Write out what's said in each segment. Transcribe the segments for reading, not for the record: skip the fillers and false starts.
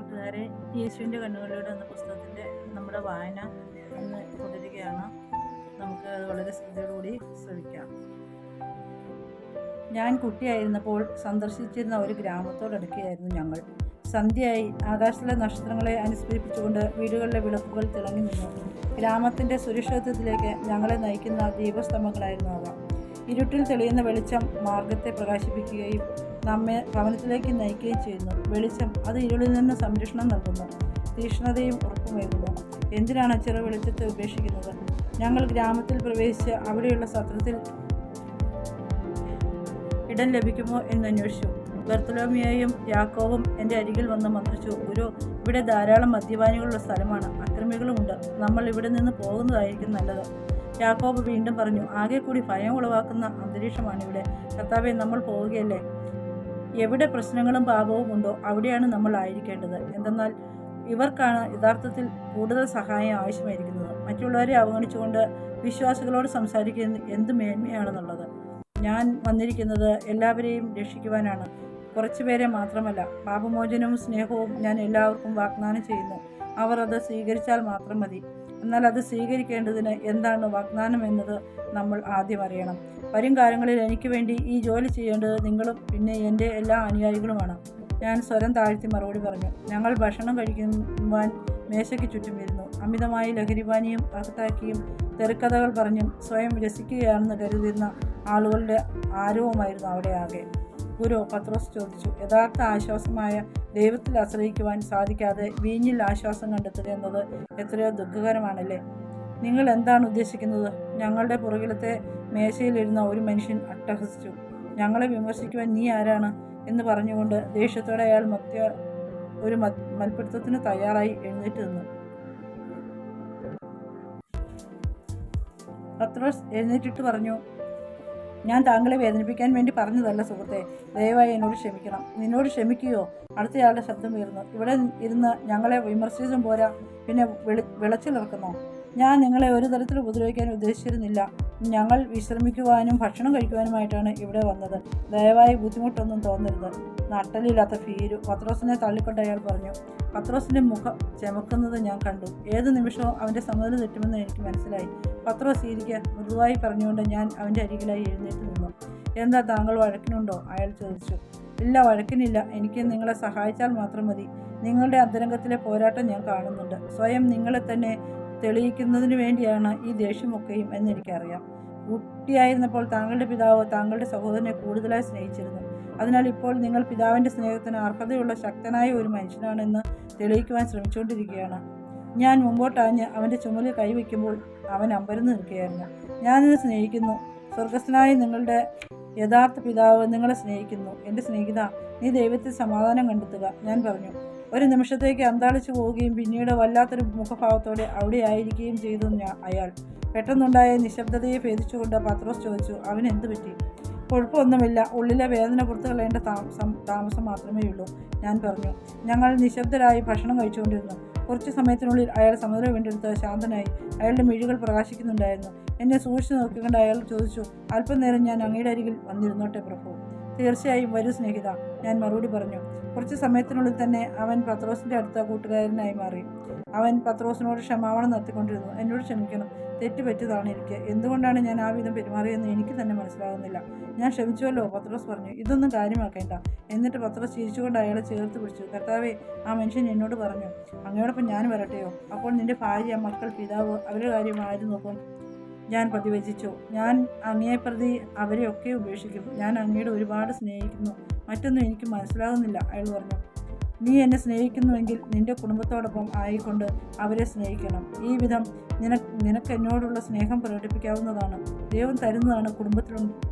കൂട്ടുകാരെ, യേശുവിൻ്റെ കണ്ണുകളിലൂടെ എന്ന പുസ്തകത്തിൻ്റെ നമ്മുടെ വായന ഇന്ന് തുടരുകയാണ്. നമുക്ക് അത് വളരെ ശ്രദ്ധയോടുകൂടി ശ്രമിക്കാം. ഞാൻ കുട്ടിയായിരുന്നപ്പോൾ സന്ദർശിച്ചിരുന്ന ഒരു ഗ്രാമത്തോടടുക്കുകയായിരുന്നു ഞങ്ങൾ. സന്ധ്യയായി. ആകാശത്തിലെ നക്ഷത്രങ്ങളെ അനുസ്മരിപ്പിച്ചുകൊണ്ട് വീടുകളിലെ വിളക്കുകൾ തിളങ്ങി നിന്നു. ഗ്രാമത്തിൻ്റെ സുരക്ഷിതത്വത്തിലേക്ക് ഞങ്ങളെ നയിക്കുന്ന ദീപസ്തംഭങ്ങളായിരുന്നു അവ. ഇരുട്ടിൽ തെളിയുന്ന വെളിച്ചം മാർഗത്തെ പ്രകാശിപ്പിക്കുകയും നമ്മെ ഭവനത്തിലേക്ക് നയിക്കുകയും ചെയ്യുന്നു. വെളിച്ചം അത് ഇരുളിൽ നിന്ന് സംരക്ഷണം നൽകുന്നു, തീക്ഷ്ണതയും ഉറപ്പുമേകുന്നു. എന്തിനാണ് ചെറു വെളിച്ചത്തെ ഉപേക്ഷിക്കുന്നത്? ഞങ്ങൾ ഗ്രാമത്തിൽ പ്രവേശിച്ച് അവിടെയുള്ള സത്രത്തിൽ ഇടം ലഭിക്കുമോ എന്ന് അന്വേഷിച്ചു. ബർത്തലോമിയോയും യാക്കോബും എൻ്റെ അരികിൽ വന്ന് മന്ത്രിച്ചു, ഗുരു, ഇവിടെ ധാരാളം മദ്യപാനികളുള്ള സ്ഥലമാണ്, അക്രമികളുമുണ്ട്. നമ്മൾ ഇവിടെ നിന്ന് പോകുന്നതായിരിക്കും നല്ലത്. യാക്കോബ് വീണ്ടും പറഞ്ഞു, ആകെ കൂടി ഭയം ഉളവാക്കുന്ന അന്തരീക്ഷമാണിവിടെ. കർത്താവേ, നമ്മൾ പോവുകയല്ലേ? എവിടെ പ്രശ്നങ്ങളും പാപവും ഉണ്ടോ അവിടെയാണ് നമ്മൾ ആയിരിക്കേണ്ടത്. എന്തെന്നാൽ ഇവർക്കാണ് യഥാർത്ഥത്തിൽ കൂടുതൽ സഹായം ആവശ്യമായിരിക്കുന്നത്. മറ്റുള്ളവരെ അവഗണിച്ചുകൊണ്ട് വിശ്വാസികളോട് സംസാരിക്കുന്നത് എന്ത് മേന്മയാണെന്നുള്ളത്. ഞാൻ വന്നിരിക്കുന്നത് എല്ലാവരെയും രക്ഷിക്കുവാനാണ്, കുറച്ചുപേരെ മാത്രമല്ല. പാപമോചനവും സ്നേഹവും ഞാൻ എല്ലാവർക്കും വാഗ്ദാനം ചെയ്യുന്നു. അവർ അത് സ്വീകരിച്ചാൽ മാത്രം മതി. എന്നാൽ അത് സ്വീകരിക്കേണ്ടതിന് എന്താണ് വാഗ്ദാനം എന്നത് നമ്മൾ ആദ്യം അറിയണം. വരും കാലങ്ങളിൽ എനിക്ക് വേണ്ടി ഈ ജോലി ചെയ്യേണ്ടത് നിങ്ങളും പിന്നെ എൻ്റെ എല്ലാ അനുയായികളുമാണ്. ഞാൻ സ്വരം താഴ്ത്തി മറുപടി പറഞ്ഞു. ഞങ്ങൾ ഭക്ഷണം കഴിക്കുവാൻ മേശയ്ക്ക് ചുറ്റും ഇരുന്നു. അമിതമായി ലഹരിപാനിയും അകത്താക്കിയും തെറിക്കഥകൾ പറഞ്ഞും സ്വയം രസിക്കുകയാണെന്ന് കരുതിയിരുന്ന ആളുകളുടെ ആരവമായിരുന്നു അവിടെ ആകെ. ഗുരു, പത്രോസ് ചോദിച്ചു, യഥാർത്ഥ ആശ്വാസമായ ദൈവത്തിൽ ആശ്രയിക്കുവാൻ സാധിക്കാതെ വീഞ്ഞിൽ ആശ്വാസം കണ്ടെത്തുക എന്നത് എത്രയോ ദുഃഖകരമാണല്ലേ? നിങ്ങൾ എന്താണ് ഉദ്ദേശിക്കുന്നത്? ഞങ്ങളുടെ പുറകിലത്തെ മേശയിലിരുന്ന ഒരു മനുഷ്യൻ അട്ടഹസിച്ചു. ഞങ്ങളെ വിമർശിക്കുവാൻ നീ ആരാണ് എന്ന് പറഞ്ഞുകൊണ്ട് ദേഷ്യത്തോടെ അയാൾ ഒരു മൽപ്പിടുത്തത്തിന് തയ്യാറായി എഴുന്നേറ്റ് നിന്നു. പത്രോസ് എഴുന്നേറ്റിട്ട് പറഞ്ഞു, ഞാൻ താങ്കളെ വേദനിപ്പിക്കാൻ വേണ്ടി പറഞ്ഞതല്ല സുഹൃത്തെ, ദയവായി എന്നോട് ക്ഷമിക്കണം. നിന്നോട് ക്ഷമിക്കുകയോ? അടുത്തയാളുടെ ശബ്ദം ഉയർന്നു. ഇവിടെ ഇരുന്ന് ഞങ്ങളെ വിമർശിച്ചും പോരാ, പിന്നെ വിളച്ചിലിറക്കുന്നോ? ഞാൻ നിങ്ങളെ ഒരു തരത്തിൽ ഉപദ്രവിക്കാൻ ഉദ്ദേശിച്ചിരുന്നില്ല. ഞങ്ങൾ വിശ്രമിക്കുവാനും ഭക്ഷണം കഴിക്കുവാനുമായിട്ടാണ് ഇവിടെ വന്നത്. ദയവായി ബുദ്ധിമുട്ടൊന്നും തോന്നരുത്. നട്ടലില്ലാത്ത ഭീരു, പത്രോസിനെ തള്ളിക്കൊണ്ട് അയാൾ പറഞ്ഞു. പത്രോസിൻ്റെ മുഖം ചമക്കുന്നത് ഞാൻ കണ്ടു. ഏത് നിമിഷവും അവൻ്റെ സമനില തെറ്റുമെന്ന് എനിക്ക് മനസ്സിലായി. പത്രോസ് ഇരിക്കുക, മൃദുവായി പറഞ്ഞുകൊണ്ട് ഞാൻ അവൻ്റെ അരികിലായി എഴുന്നേറ്റ് നിന്നു. എന്താ, താങ്കൾ വഴക്കിനുണ്ടോ? അയാൾ ചോദിച്ചു. ഇല്ല, വഴക്കിനില്ല. എനിക്ക് നിങ്ങളെ സഹായിച്ചാൽ മാത്രം മതി. നിങ്ങളുടെ അന്തരംഗത്തിലെ പോരാട്ടം ഞാൻ കാണുന്നുണ്ട്. സ്വയം നിങ്ങളെ തന്നെ തെളിയിക്കുന്നതിന് വേണ്ടിയാണ് ഈ ദേഷ്യമൊക്കെയും എന്നെനിക്കറിയാം. കുട്ടിയായിരുന്നപ്പോൾ താങ്കളുടെ പിതാവ് താങ്കളുടെ സഹോദരനെ കൂടുതലായി സ്നേഹിച്ചിരുന്നു. അതിനാൽ ഇപ്പോൾ നിങ്ങൾ പിതാവിൻ്റെ സ്നേഹത്തിന് അർഹതയുള്ള ശക്തനായ ഒരു മനുഷ്യനാണെന്ന് തെളിയിക്കുവാൻ ശ്രമിച്ചുകൊണ്ടിരിക്കുകയാണ്. ഞാൻ മുമ്പോട്ടാഞ്ഞ് അവൻ്റെ ചുമലിൽ കൈവയ്ക്കുമ്പോൾ അവൻ അമ്പരന്ന് നിൽക്കുകയായിരുന്നു. ഞാനിത് സ്നേഹിക്കുന്നു. സ്വർഗസ്ഥനായ നിങ്ങളുടെ യഥാർത്ഥ പിതാവ് നിങ്ങളെ സ്നേഹിക്കുന്നു. എൻ്റെ സ്നേഹിത, നീ ദൈവത്തിൽ സമാധാനം കണ്ടെത്തുക. ഞാൻ പറഞ്ഞു. ഒരു നിമിഷത്തേക്ക് അന്താളിച്ചു പോവുകയും പിന്നീട് വല്ലാത്തൊരു മുഖഭാവത്തോടെ അവിടെ ആയിരിക്കുകയും ചെയ്തു അയാൾ. പെട്ടെന്നുണ്ടായ നിശബ്ദതയെ ഭേദിച്ചുകൊണ്ട് പത്രോസ് ചോദിച്ചു, അവൻ എന്തു പറ്റി? കുഴപ്പമൊന്നുമില്ല, ഉള്ളിലെ വേദന പുറത്തു കളയേണ്ട താമസം മാത്രമേ ഉള്ളൂ. ഞാൻ പറഞ്ഞു. ഞങ്ങൾ നിശബ്ദരായി ഭക്ഷണം കഴിച്ചുകൊണ്ടിരുന്നു. കുറച്ചു സമയത്തിനുള്ളിൽ അയാൾ സമനില വീണ്ടെടുത്ത് ശാന്തനായി. അയാളുടെ മിഴികൾ പ്രകാശിക്കുന്നുണ്ടായിരുന്നു. എന്നെ സൂക്ഷിച്ചു നോക്കിക്കൊണ്ട് അയാൾ ചോദിച്ചു, അല്പനേരം ഞാൻ അങ്ങയുടെ അരികിൽ വന്നിരുന്നോട്ടെ പ്രഭു? തീർച്ചയായും വരൂ സ്നേഹിത, ഞാൻ മറുപടി പറഞ്ഞു. കുറച്ച് സമയത്തിനുള്ളിൽ തന്നെ അവൻ പത്രോസിൻ്റെ അടുത്ത കൂട്ടുകാരനായി മാറി. അവൻ പത്രോസിനോട് ക്ഷമാപണം നടത്തിക്കൊണ്ടിരുന്നു. എന്നോട് ക്ഷമിക്കണം, തെറ്റുപറ്റിയതാണ് എനിക്ക്. എന്തുകൊണ്ടാണ് ഞാൻ ആ വിധം പെരുമാറിയെന്ന് എനിക്ക് തന്നെ മനസ്സിലാകുന്നില്ല. ഞാൻ ക്ഷമിച്ചുവല്ലോ, പത്രോസ് പറഞ്ഞു. ഇതൊന്നും കാര്യമാക്കേണ്ട. എന്നിട്ട് പത്രോസ് ചിരിച്ചുകൊണ്ട് അയാളെ ചേർത്ത് പിടിച്ചു. കർത്താവേ, ആ മനുഷ്യൻ എന്നോട് പറഞ്ഞു, അങ്ങയോടൊപ്പം ഞാൻ വരട്ടെയോ? അപ്പോൾ നിന്റെ ഭാര്യ, മക്കൾ, പിതാവ്, അവരുടെ കാര്യം ആര് നോക്കും? ഞാൻ പ്രതിവചിച്ചു. ഞാൻ അങ്ങയെ പ്രതി അവരെയൊക്കെ ഉപേക്ഷിക്കും. ഞാൻ അങ്ങയുടെ ഒരുപാട് സ്നേഹിക്കുന്നു. മറ്റൊന്നും എനിക്ക് മനസ്സിലാകുന്നില്ല, അയാൾ പറഞ്ഞു. നീ എന്നെ സ്നേഹിക്കുന്നുവെങ്കിൽ നിന്റെ കുടുംബത്തോടൊപ്പം ആയിക്കൊണ്ട് അവരെ സ്നേഹിക്കണം. ഈ വിധം നിനക്ക് എന്നോടുള്ള സ്നേഹം പ്രകടിപ്പിക്കാവുന്നതാണ്. ദൈവം തരുന്നതാണ്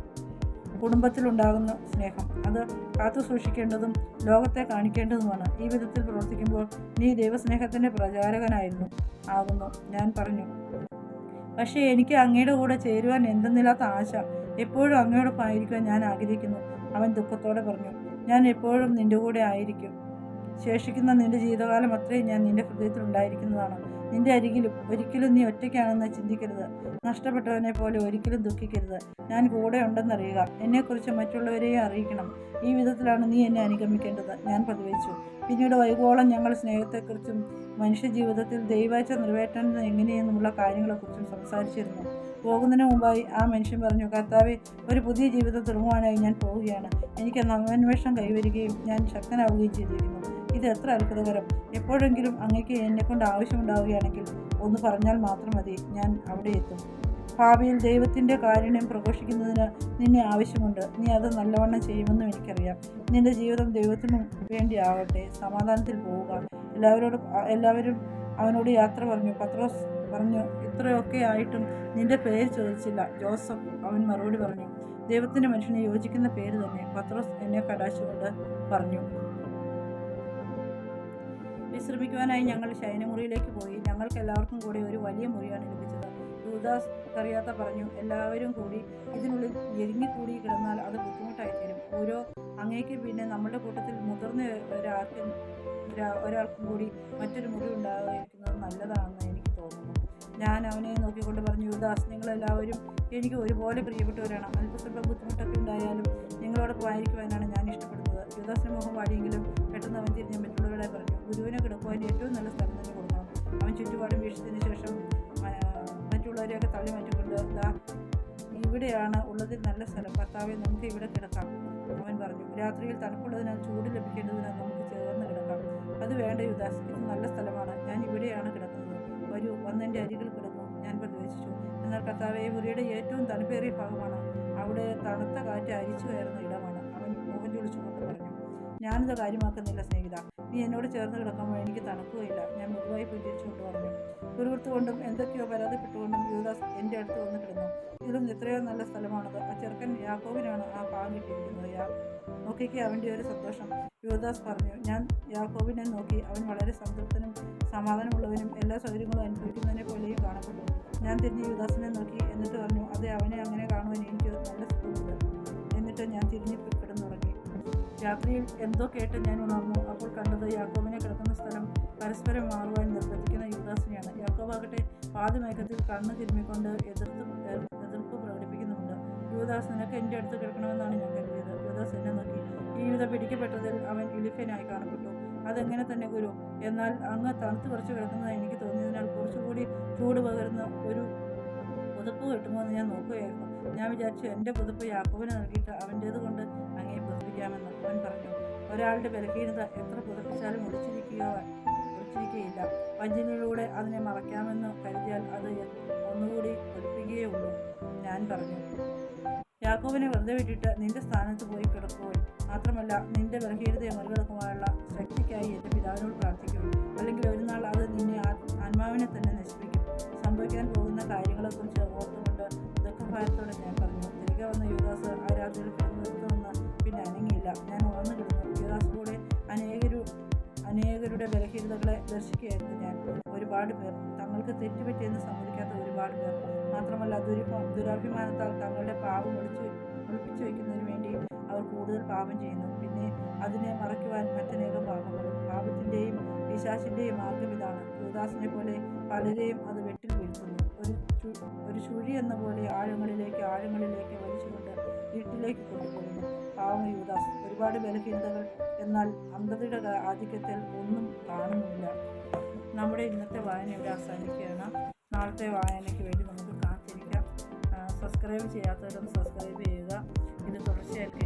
കുടുംബത്തിലുണ്ടാകുന്ന സ്നേഹം. അത് കാത്തു സൂക്ഷിക്കേണ്ടതും ലോകത്തെ കാണിക്കേണ്ടതുമാണ്. ഈ വിധത്തിൽ പ്രവർത്തിക്കുമ്പോൾ നീ ദൈവസ്നേഹത്തിൻ്റെ പ്രചാരകനാകുന്നു. ഞാൻ പറഞ്ഞു. പക്ഷേ എനിക്ക് അങ്ങയുടെ കൂടെ ചേരുവാൻ എന്തെന്നില്ലാത്ത ആശ. എപ്പോഴും അങ്ങയോടൊപ്പം ആയിരിക്കുവാൻ ഞാൻ ആഗ്രഹിക്കുന്നു, അവൻ ദുഃഖത്തോടെ പറഞ്ഞു. ഞാൻ എപ്പോഴും നിൻ്റെ കൂടെ ആയിരിക്കും. ശേഷിക്കുന്ന നിൻ്റെ ജീവിതകാലം അത്രയും ഞാൻ നിൻ്റെ ഹൃദയത്തിൽ ഉണ്ടായിരിക്കുന്നതാണ്. നിന്റെ അരികിലും. ഒരിക്കലും നീ ഒറ്റയ്ക്കാണെന്ന് ചിന്തിക്കരുത്. നഷ്ടപ്പെട്ടവനെ പോലെ ഒരിക്കലും ദുഃഖിക്കരുത്. ഞാൻ കൂടെ ഉണ്ടെന്നറിയുക. എന്നെക്കുറിച്ച് മറ്റുള്ളവരെയും അറിയിക്കണം. ഈ വിധത്തിലാണ് നീ എന്നെ അനുഗമിക്കേണ്ടത്. ഞാൻ പ്രതിവദിച്ചു. പിന്നീട് വൈകോളം ഞങ്ങൾ സ്നേഹത്തെക്കുറിച്ചും മനുഷ്യജീവിതത്തിൽ ദൈവാഴ്ച നിറവേറ്റുന്നത് എങ്ങനെയെന്നുമുള്ള കാര്യങ്ങളെക്കുറിച്ചും സംസാരിച്ചിരുന്നു. പോകുന്നതിന് മുമ്പായി ആ മനുഷ്യൻ പറഞ്ഞു, കർത്താവേ, ഒരു പുതിയ ജീവിതം തുടങ്ങുവാനായി ഞാൻ പോവുകയാണ്. എനിക്ക് നവോന്മേഷം കൈവരികയും ഞാൻ ശക്തനാവുകയും ചെയ്തിരിക്കുന്നു. ഇത് എത്ര അത്ഭുതകരം! എപ്പോഴെങ്കിലും അങ്ങയ്ക്ക് എന്നെക്കൊണ്ട് ആവശ്യമുണ്ടാവുകയാണെങ്കിൽ ഒന്ന് പറഞ്ഞാൽ മാത്രം മതി, ഞാൻ അവിടെ എത്തും. ഭാവിയിൽ ദൈവത്തിൻ്റെ കാരുണ്യം പ്രഘോഷിക്കുന്നതിന് നിന്നെ ആവശ്യമുണ്ട്. നീ അത് നല്ലവണ്ണം ചെയ്യുമെന്നും എനിക്കറിയാം. നിന്റെ ജീവിതം ദൈവത്തിനു വേണ്ടിയാവട്ടെ. സമാധാനത്തിൽ പോവുക. എല്ലാവരും അവനോട് യാത്ര പറഞ്ഞു. പത്രോസ് പറഞ്ഞു, ഇത്രയൊക്കെ ആയിട്ടും നിന്റെ പേര് ചോദിച്ചില്ല. ജോസഫ് അവൻ മറുപടി പറഞ്ഞു, ദൈവത്തിൻ്റെ മനുഷ്യനെ യോജിക്കുന്ന പേര് തന്നെ. പത്രോസ് എന്നെ കടാശുകൊണ്ട് പറഞ്ഞു. വിശ്രമിക്കുവാനായി ഞങ്ങൾ ശയനമുറിയിലേക്ക് പോയി. ഞങ്ങൾക്ക് എല്ലാവർക്കും കൂടി ഒരു വലിയ മുറിയാണ് ലഭിച്ചത്. യൂദാസ് കറിയാത്ത പറഞ്ഞു, എല്ലാവരും കൂടി ഇതിനുള്ളിൽ ഞെരുങ്ങിക്കൂടി കിടന്നാൽ അത് ബുദ്ധിമുട്ടായിത്തീരും. ഓരോ അങ്ങേക്ക് പിന്നെ നമ്മുടെ കൂട്ടത്തിൽ മുതിർന്ന ഒരാൾക്കും കൂടി മറ്റൊരു മുറി ഉണ്ടായിരിക്കുന്നത് നല്ലതാണെന്ന് എനിക്ക് തോന്നുന്നു. ഞാൻ അവനെ നോക്കിക്കൊണ്ട് പറഞ്ഞു, യൂദാസ്, നിങ്ങളെല്ലാവരും എനിക്ക് ഒരുപോലെ പ്രിയപ്പെട്ടവരാണ്. അല്പസ്വല്പം ബുദ്ധിമുട്ടൊക്കെ ഉണ്ടായാലും നിങ്ങളോടൊപ്പം ആയിരിക്കുവാനാണ് ഞാൻ ഇഷ്ടപ്പെടുന്നത്. യൂദാസിൻ്റെ മുഖം വാടിയെങ്കിലും പെട്ടെന്ന് അവൻ തിരിഞ്ഞ് മറ്റുള്ളവരുടെ പറഞ്ഞു, ഗുരുവിനെ കിടക്കുവാൻ ഏറ്റവും നല്ല സ്ഥലം തന്നെ കൊടുക്കണം. അവൻ ചുറ്റുപാടും വീഴ്ചത്തിന് ശേഷം മറ്റുള്ളവരെയൊക്കെ തള്ളി മാറ്റിക്കൊണ്ട്, ഇവിടെയാണ് ഉള്ളതിൽ നല്ല സ്ഥലം. കർത്താവെ, നമുക്ക് ഇവിടെ കിടക്കാം. അവൻ പറഞ്ഞു, രാത്രിയിൽ തണുപ്പുള്ളതിനാൽ ചൂട് ലഭിക്കേണ്ടതിനാൽ നമുക്ക് ചേർന്ന് കിടക്കാം. അത് വേണ്ട യൂദാസ്, ഇത് നല്ല സ്ഥലമാണ്. ഞാൻ ഇവിടെയാണ് കിടക്കുന്നത്. വരൂ, വന്നെൻ്റെ അരികിൽ കിടക്കും. ഞാൻ പ്രതിവദിച്ചു. എന്നാൽ കർത്താവെ, മുറിയുടെ ഏറ്റവും തണുപ്പേറിയ ഭാഗമാണ്. അവിടെ തണുത്ത കാറ്റ് അരിച്ചു കയറുന്ന ഇടമാണ്. അവൻ മുഖം ചൊളിച്ചുകൊണ്ട് പറഞ്ഞു, ഞാനിത് കാര്യമാക്കുന്നില്ല സ്നേഹിത. നീ എന്നോട് ചേർന്ന് കിടക്കുമ്പോൾ എനിക്ക് തണുക്കുകയില്ല. ഞാൻ മൃദുവായി പുഞ്ചിരിച്ചുകൊണ്ട് പറഞ്ഞു. പിറുവിറുത്തുകൊണ്ടും എന്തൊക്കെയോ പരാതിപ്പെട്ടുകൊണ്ടും യൂദാസ് എൻ്റെ അടുത്ത് വന്ന് കിടന്നു. ഇതിലും എത്രയോ നല്ല സ്ഥലമാണത്. ആ ചെറുക്കൻ യാക്കോബിനാണ് ആ ഭാഗം കിട്ടിയിരിക്കുന്നത്. നോക്കിക്ക് അവൻ്റെ ഒരു സന്തോഷം. യൂദാസ് പറഞ്ഞു. ഞാൻ യാക്കോബിനെ നോക്കി. അവൻ വളരെ സംതൃപ്തനും സമാധാനമുള്ളവനും എല്ലാ സൗകര്യങ്ങളും അനുഭവിക്കുന്നതിനെ പോലെയും കാണപ്പെട്ടു. ഞാൻ തിരിഞ്ഞ് യൂദാസിനെ നോക്കി. എന്നിട്ട് പറഞ്ഞു, അതെ, അവനെ അങ്ങനെ കാണുവാൻ എനിക്ക് നല്ല സുഖമുണ്ട്. എന്നിട്ട് ഞാൻ തിരിഞ്ഞ് കിടന്നുറങ്ങി. രാത്രിയിൽ എന്തോ കേട്ട് ഞാൻ ഉണർന്നു. അപ്പോൾ കണ്ടത് യാക്കോബിനെ കിടക്കുന്ന സ്ഥലം പരസ്പരം മാറുവാൻ നിർബന്ധിക്കുന്ന യൂദാസിനെയാണ്. യാക്കോബാകട്ടെ പാതി മയക്കത്തിൽ കണ്ണ് തിരുമ്മിക്കൊണ്ട് എതിർപ്പ് പ്രകടിപ്പിക്കുന്നുണ്ട്. യൂദാസ്, നിനക്ക് എൻ്റെ അടുത്ത് കിടക്കണമെന്നാണ് ഞാൻ കരുതിയത്. യൂദാസ് എന്നെ നോക്കി. ജീവിതം പിടിക്കപ്പെട്ടതിൽ അവൻ ഇളിഫനായി കാണപ്പെട്ടു. അതെങ്ങനെ തന്നെ ഗുരു? എന്നാൽ അങ്ങ് തണുത്ത് കുറച്ച് കിടക്കുന്നത് എനിക്ക് തോന്നിയതിനാൽ കുറച്ചുകൂടി ചൂട് പകരുന്ന ഒരു പുതപ്പ് കിട്ടുമോ എന്ന് ഞാൻ നോക്കുകയായിരുന്നു. ഞാൻ വിചാരിച്ചു, എൻ്റെ പുതപ്പ് യാക്കോബിന് നൽകിയിട്ട് അവൻ്റേത് കൊണ്ട് അങ്ങേ പുതപ്പിക്കാമെന്ന്. അവൻ പറഞ്ഞു, ഒരാളുടെ ബലഹീനത എത്ര പുതപ്പിച്ചാലും ഒളിച്ചിരിക്കുകയില്ല. വഞ്ചനയിലൂടെ അതിനെ മറയ്ക്കാമെന്ന് കരുതിയാൽ അത് ഒന്നുകൂടി ഒലിപ്പിക്കുകയേ ഉള്ളൂ. ഞാൻ പറഞ്ഞു, യാക്കോബിനെ വെറുതെ വിട്ടിട്ട് നിന്റെ സ്ഥാനത്ത് പോയി കിടക്കുവാൻ. മാത്രമല്ല, നിന്റെ ബലഹീനതയെ മറികടക്കുവാനുള്ള ശക്തിക്കായി എൻ്റെ പിതാവിനോട് പ്രാർത്ഥിക്കും. അല്ലെങ്കിൽ ഒരു നാൾ അത് നിന്നെ ആത്മാവിനെ തന്നെ നശിപ്പിക്കും. സംഭവിക്കാൻ പോകുന്ന കാര്യങ്ങളെക്കുറിച്ച് ഓർത്തുകൊണ്ട് ദുഃഖഭയത്തോടെ ഞാൻ പറഞ്ഞു. തിരികെ വന്ന യൂദാസ് ആ രാത്രിയിൽ കിടന്നു നിർത്തുമെന്ന് പിന്നെ അനങ്ങിയില്ല. ഞാൻ ഉണർന്നു കിടന്നു. യൂദാസിലൂടെ അനേകരുടെ ബലഹീനതകളെ ദർശിക്കുകയായിരുന്നു ഞാൻ. ഒരുപാട് പേർ, തങ്ങൾക്ക് തെറ്റുപറ്റിയെന്ന് സമ്മതിക്കാത്ത ഒരുപാട് പേർ. മാത്രമല്ല, ദുരഭിമാനത്താൽ തങ്ങളുടെ പാപം ഒളിപ്പിച്ചു വയ്ക്കുന്നതിന് വേണ്ടി അവർ കൂടുതൽ പാപം ചെയ്യുന്നു. പിന്നെ അതിനെ മറയ്ക്കുവാൻ മറ്റനേകം പാപങ്ങളും. പാപത്തിൻ്റെയും പിശാചിൻ്റെയും മാർഗം ഇതാണ്. യൂദാസിനെ പോലെ പലരെയും അത് വെട്ടിൽ വീഴ്ത്തുന്നു. ഒരു ചുഴി എന്ന പോലെ ആഴങ്ങളിലേക്ക് വലിച്ചുകൊണ്ട് വീട്ടിലേക്ക് കൊണ്ടുപോകുന്നു. പാവം യൂദാസ്. ഒരുപാട് ബലഹീനതകൾ, എന്നാൽ അന്ധതയുടെ ആധിക്യത്തിൽ ഒന്നും കാണുന്നില്ല. നമ്മുടെ ഇന്നത്തെ വായന ഇവിടെ അവസാനിക്കുകയാണ്. നാളത്തെ വായനയ്ക്ക് വേണ്ടി നമുക്ക് കാത്തിരിക്കാം. സബ്സ്ക്രൈബ് ചെയ്യാത്തവരൊന്ന് സബ്സ്ക്രൈബ് ചെയ്യുക. ഇത് തുടർച്ചയായിട്ട്